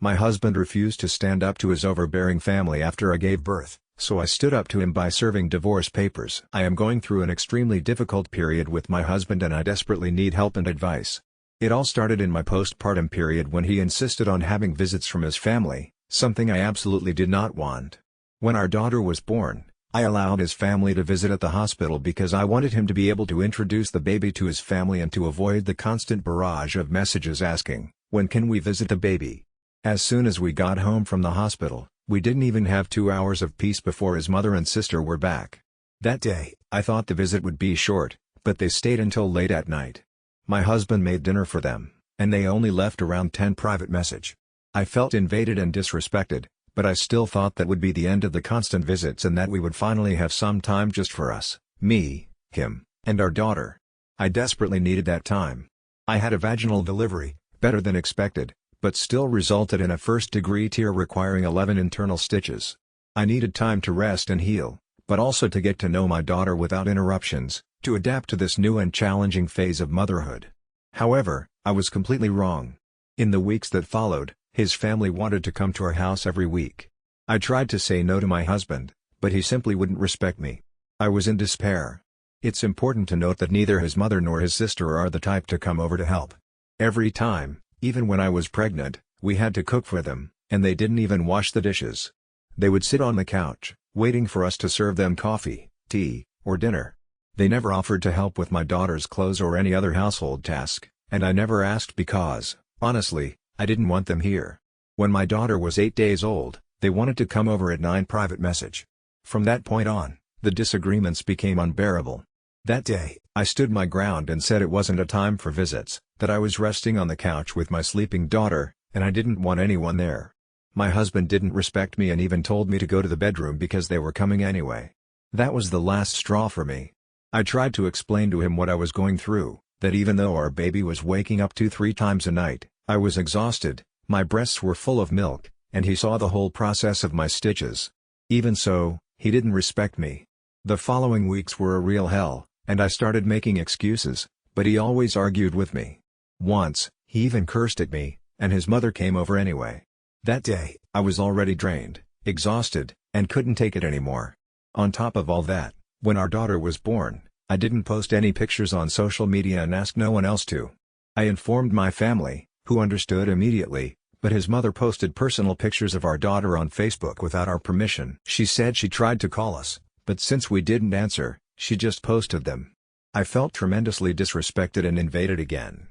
My husband refused to stand up to his overbearing family after I gave birth, so I stood up to him by serving divorce papers. I am going through an extremely difficult period with my husband and I desperately need help and advice. It all started in my postpartum period when he insisted on having visits from his family, something I absolutely did not want. When our daughter was born, I allowed his family to visit at the hospital because I wanted him to be able to introduce the baby to his family and to avoid the constant barrage of messages asking, "When can we visit the baby?" As soon as we got home from the hospital, we didn't even have 2 hours of peace before his mother and sister were back. That day, I thought the visit would be short, but they stayed until late at night. My husband made dinner for them, and they only left around 10 private message. I felt invaded and disrespected, but I still thought that would be the end of the constant visits and that we would finally have some time just for us, me, him, and our daughter. I desperately needed that time. I had a vaginal delivery, better than expected, but still resulted in a first-degree tear requiring 11 internal stitches. I needed time to rest and heal, but also to get to know my daughter without interruptions, to adapt to this new and challenging phase of motherhood. However, I was completely wrong. In the weeks that followed, his family wanted to come to our house every week. I tried to say no to my husband, but he simply wouldn't respect me. I was in despair. It's important to note that neither his mother nor his sister are the type to come over to help. Every time, even when I was pregnant, we had to cook for them, and they didn't even wash the dishes. They would sit on the couch, waiting for us to serve them coffee, tea, or dinner. They never offered to help with my daughter's clothes or any other household task, and I never asked because, honestly, I didn't want them here. When my daughter was 8 days old, they wanted to come over at 9 private message. From that point on, the disagreements became unbearable. That day, I stood my ground and said it wasn't a time for visits, that I was resting on the couch with my sleeping daughter, and I didn't want anyone there. My husband didn't respect me and even told me to go to the bedroom because they were coming anyway. That was the last straw for me. I tried to explain to him what I was going through, that even though our baby was waking up 2-3 times a night, I was exhausted, my breasts were full of milk, and he saw the whole process of my stitches. Even so, he didn't respect me. The following weeks were a real hell, and I started making excuses, but he always argued with me. Once, he even cursed at me, and his mother came over anyway. That day, I was already drained, exhausted, and couldn't take it anymore. On top of all that, when our daughter was born, I didn't post any pictures on social media and asked no one else to. I informed my family, who understood immediately, but his mother posted personal pictures of our daughter on Facebook without our permission. She said she tried to call us, but since we didn't answer, she just posted them. I felt tremendously disrespected and invaded again.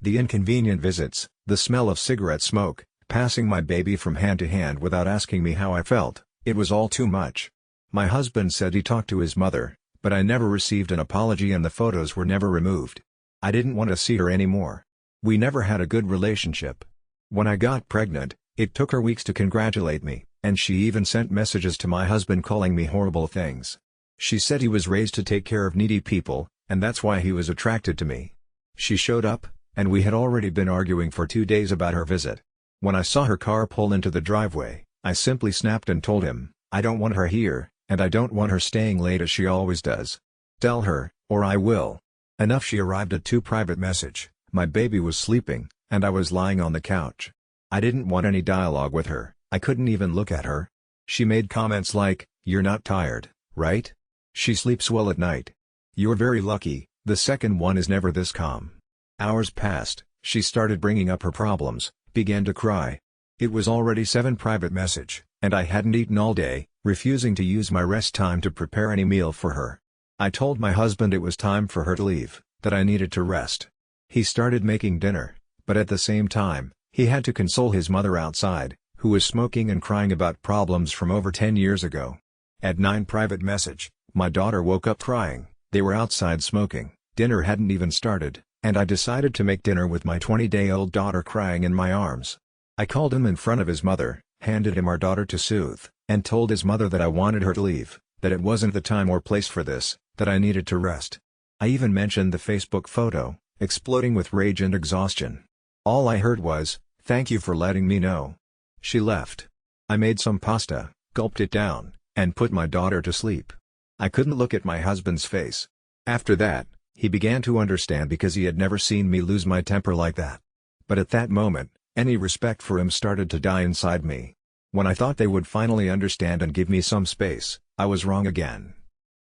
The inconvenient visits, the smell of cigarette smoke, passing my baby from hand to hand without asking me how I felt, it was all too much. My husband said he talked to his mother, but I never received an apology and the photos were never removed. I didn't want to see her anymore. We never had a good relationship. When I got pregnant, it took her weeks to congratulate me, and she even sent messages to my husband calling me horrible things. She said he was raised to take care of needy people, and that's why he was attracted to me. She showed up, and we had already been arguing for 2 days about her visit. When I saw her car pull into the driveway, I simply snapped and told him, "I don't want her here, and I don't want her staying late as she always does. Tell her, or I will." Enough. She arrived at 2 private message. My baby was sleeping, and I was lying on the couch. I didn't want any dialogue with her, I couldn't even look at her. She made comments like, "You're not tired, right? She sleeps well at night. You're very lucky, the second one is never this calm." Hours passed, she started bringing up her problems, began to cry. It was already 7 private message, and I hadn't eaten all day, refusing to use my rest time to prepare any meal for her. I told my husband it was time for her to leave, that I needed to rest. He started making dinner, but at the same time, he had to console his mother outside, who was smoking and crying about problems from over 10 years ago. At 9 private message, my daughter woke up crying, they were outside smoking, dinner hadn't even started, and I decided to make dinner with my 20-day-old daughter crying in my arms. I called him in front of his mother, handed him our daughter to soothe, and told his mother that I wanted her to leave, that it wasn't the time or place for this, that I needed to rest. I even mentioned the Facebook photo, exploding with rage and exhaustion. All I heard was, "Thank you for letting me know." She left. I made some pasta, gulped it down, and put my daughter to sleep. I couldn't look at my husband's face. After that, he began to understand because he had never seen me lose my temper like that. But at that moment, Any respect for him started to die inside me. When I thought they would finally understand and give me some space, I was wrong again.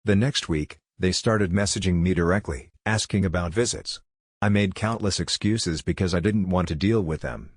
The next week, they started messaging me directly, asking about visits. I made countless excuses because I didn't want to deal with them.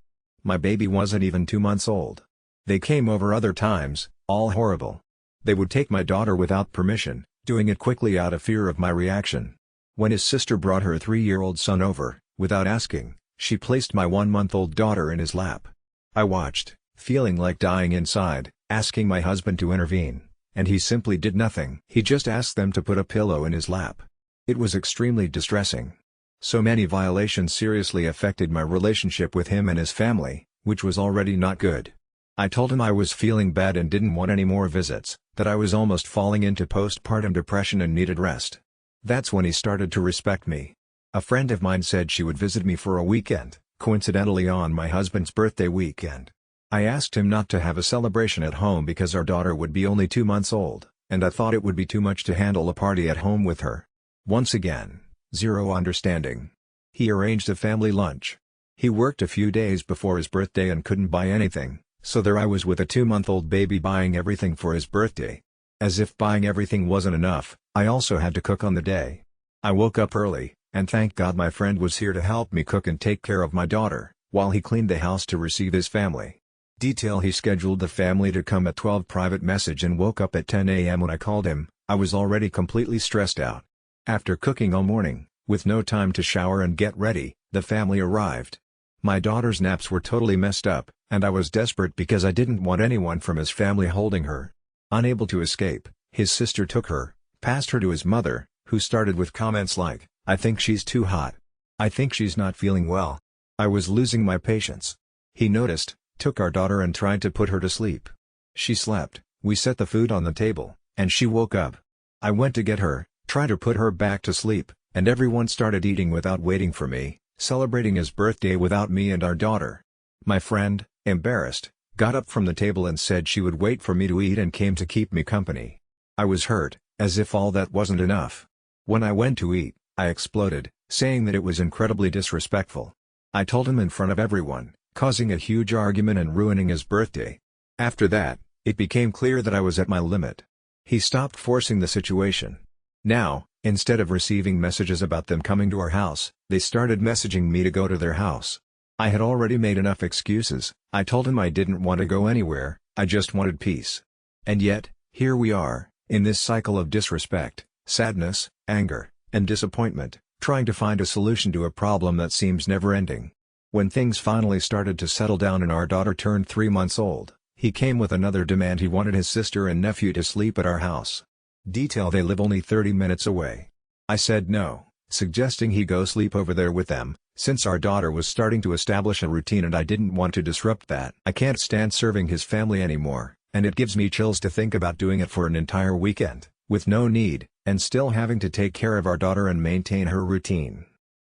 My baby wasn't even 2 months old. They came over other times, all horrible. They would take my daughter without permission, doing it quickly out of fear of my reaction. When his sister brought her 3-year-old son over, without asking, she placed my 1-month-old daughter in his lap. I watched, feeling like dying inside, asking my husband to intervene, and he simply did nothing. He just asked them to put a pillow in his lap. It was extremely distressing. So many violations seriously affected my relationship with him and his family, which was already not good. I told him I was feeling bad and didn't want any more visits, that I was almost falling into postpartum depression and needed rest. That's when he started to respect me. A friend of mine said she would visit me for a weekend, coincidentally on my husband's birthday weekend. I asked him not to have a celebration at home because our daughter would be only 2 months old, and I thought it would be too much to handle a party at home with her. Once again, zero understanding. He arranged a family lunch. He worked a few days before his birthday and couldn't buy anything, so there I was with a 2-month-old baby buying everything for his birthday. As if buying everything wasn't enough, I also had to cook on the day. I woke up early, and thank God my friend was here to help me cook and take care of my daughter, while he cleaned the house to receive his family. Detail: he scheduled the family to come at 12 private message and woke up at 10 a.m. when I called him. I was already completely stressed out. After cooking all morning, with no time to shower and get ready, the family arrived. My daughter's naps were totally messed up, and I was desperate because I didn't want anyone from his family holding her. Unable to escape, his sister took her, passed her to his mother, who started with comments like, "I think she's too hot. I think she's not feeling well." I was losing my patience. He noticed, took our daughter and tried to put her to sleep. She slept, we set the food on the table, and she woke up. I went to get her, tried to put her back to sleep, and everyone started eating without waiting for me, celebrating his birthday without me and our daughter. My friend, embarrassed, got up from the table and said she would wait for me to eat and came to keep me company. I was hurt, as if all that wasn't enough. When I went to eat, I exploded, saying that it was incredibly disrespectful. I told him in front of everyone, causing a huge argument and ruining his birthday. After that, it became clear that I was at my limit. He stopped forcing the situation. Now, instead of receiving messages about them coming to our house, they started messaging me to go to their house. I had already made enough excuses. I told him I didn't want to go anywhere, I just wanted peace. And yet, here we are, in this cycle of disrespect, sadness, anger, and disappointment, trying to find a solution to a problem that seems never-ending. When things finally started to settle down and our daughter turned 3 months old, he came with another demand. He wanted his sister and nephew to sleep at our house. Detail: they live only 30 minutes away. I said no, suggesting he go sleep over there with them, since our daughter was starting to establish a routine and I didn't want to disrupt that. I can't stand serving his family anymore, and it gives me chills to think about doing it for an entire weekend, with no need, and still having to take care of our daughter and maintain her routine.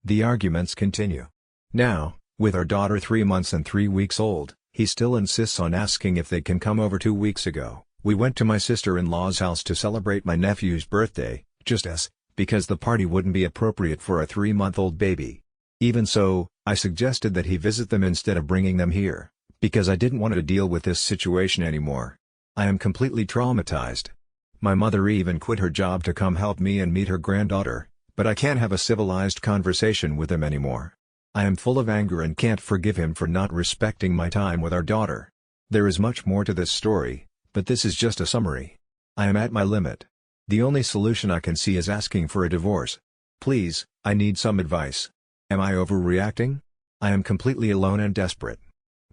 The arguments continue. Now, with our daughter 3 months and 3 weeks old, he still insists on asking if they can come over. 2 weeks ago, we went to my sister-in-law's house to celebrate my nephew's birthday, just because the party wouldn't be appropriate for a 3-month-old baby. Even so, I suggested that he visit them instead of bringing them here, because I didn't want to deal with this situation anymore. I am completely traumatized. My mother even quit her job to come help me and meet her granddaughter, but I can't have a civilized conversation with him anymore. I am full of anger and can't forgive him for not respecting my time with our daughter. There is much more to this story, but this is just a summary. I am at my limit. The only solution I can see is asking for a divorce. Please, I need some advice. Am I overreacting? I am completely alone and desperate.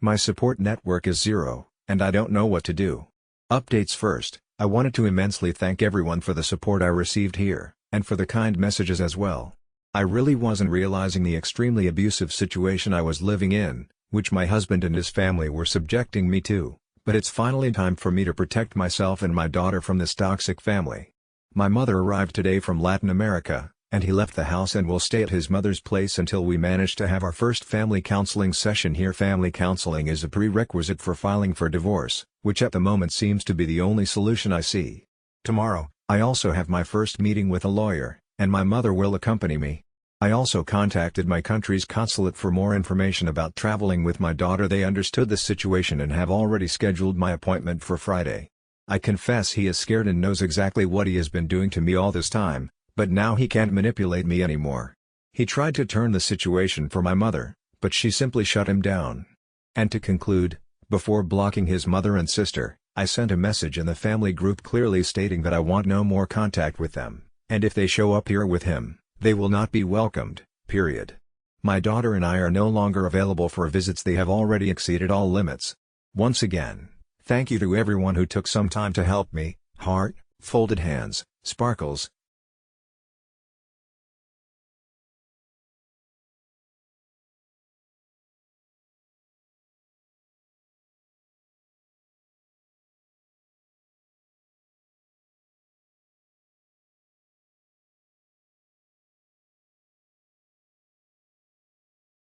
My support network is zero, and I don't know what to do. Updates first. I wanted to immensely thank everyone for the support I received here, and for the kind messages as well. I really wasn't realizing the extremely abusive situation I was living in, which my husband and his family were subjecting me to, but it's finally time for me to protect myself and my daughter from this toxic family. My mother arrived today from Latin America, and he left the house and will stay at his mother's place until we manage to have our first family counseling session here. Family counseling is a prerequisite for filing for divorce, which at the moment seems to be the only solution I see. Tomorrow, I also have my first meeting with a lawyer, and my mother will accompany me. I also contacted my country's consulate for more information about traveling with my daughter. They understood the situation and have already scheduled my appointment for Friday. I confess he is scared and knows exactly what he has been doing to me all this time, but now he can't manipulate me anymore. He tried to turn the situation for my mother, but she simply shut him down. And to conclude, before blocking his mother and sister, I sent a message in the family group clearly stating that I want no more contact with them, and if they show up here with him, they will not be welcomed, period. My daughter and I are no longer available for visits. They have already exceeded all limits. Once again, thank you to everyone who took some time to help me. Heart, folded hands, sparkles,